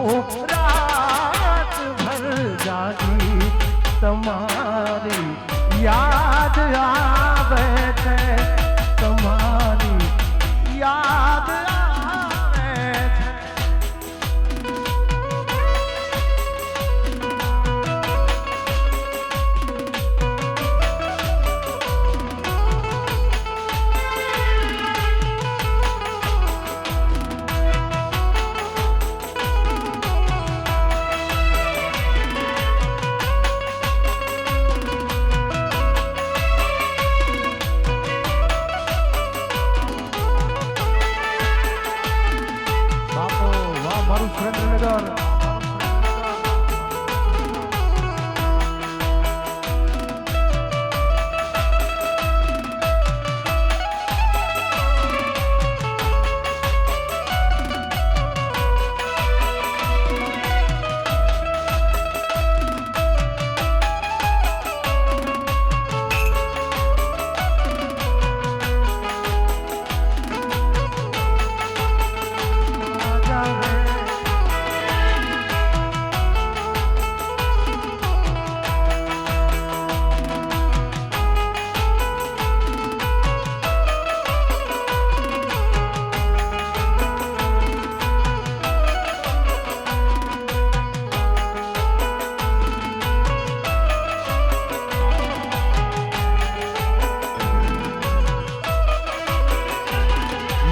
છું રાત ભર જાગી તમારી યાદ આવે છે તમારી યાદ આવે છે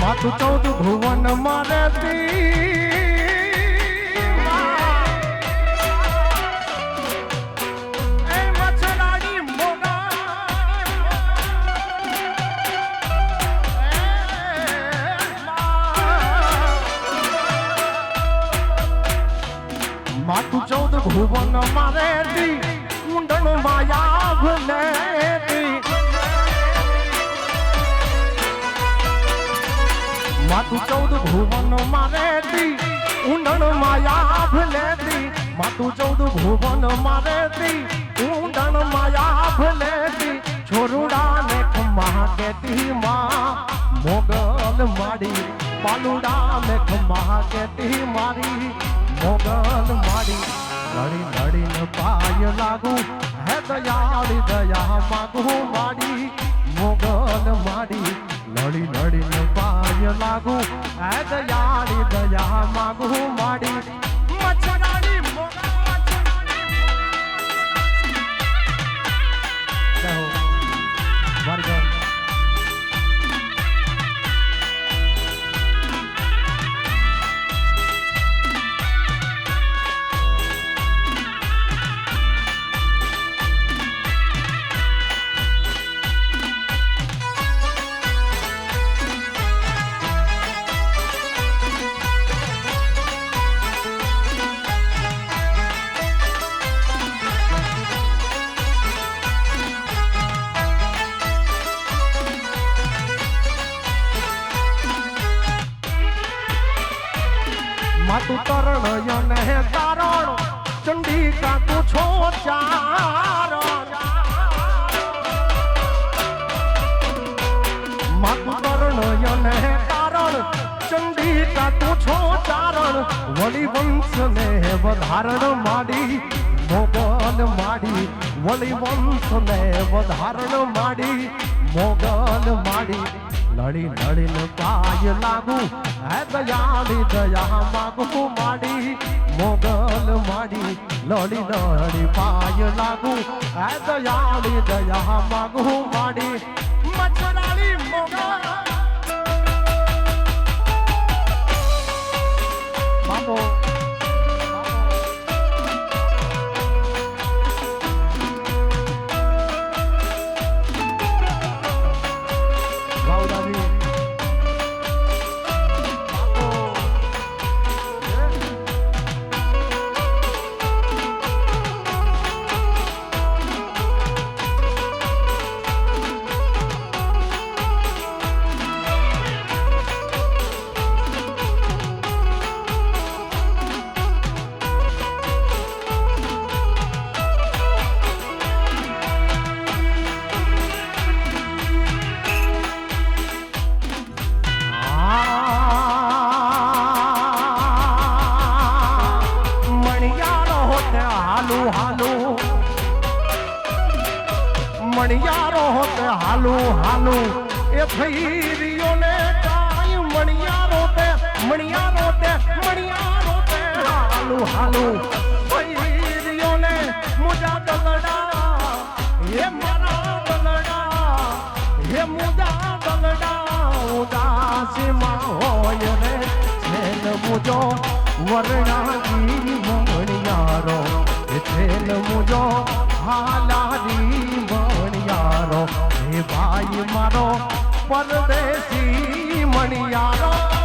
માથું 14 ભુવન મારે મચ્છરાની મોગા માથું 14 ભુવન મારે ઊંડણ માયા ભલે માતું 14 ભુવન મારે ઊંડણ માયા ભલેતી માતું 14 ભુવન મારે ઊંડણ માયા ભલેતી છોરુડા ને ખમા કેતી માં મોગલ માડી પાલુડા ને ખમા કેતી મારી મોગલ માડી લડી લડીને પાય લાગુ હે દયાળી દયા માગુ માડી મોગલ માડી લડી લડીને પાય લાગુ હે દયાળી દયા માગુ માડી મચ્છરાની મોગા મારી માતું તરણ હે તારણ ચંડિકા તું છો ચારણ માતું તરણ હે તારણ ચંડિકા તું છો ચારણ વળી વંશ ને વધારણ માડી મોગલ માડી વળી વંશ ને વધારણ માડી મોગલ માડી લડી લડીને પાય લાગુ હે દયાળી દયા માગુ માડી મોગલ માડી લડી લડી પાય લાગુ હે દયાળી દયા માગુ માડી મચ્છરાળી મોગલ બાબો હાલું મણિયારો તે હાલું એ ફઈરીઓ ને કાય મણિયારો તે હાલું ફઈરીઓ ને મુજા દલડા એ મારા દલડા હે મુજા દલડા ઉદાસીમાં હોય રે છેલ મુજો વરણાની મણિયારો એ છેલ મુજો હાલાની મણિયારો હે ભાઈ મારો પરદેશી મણિયારો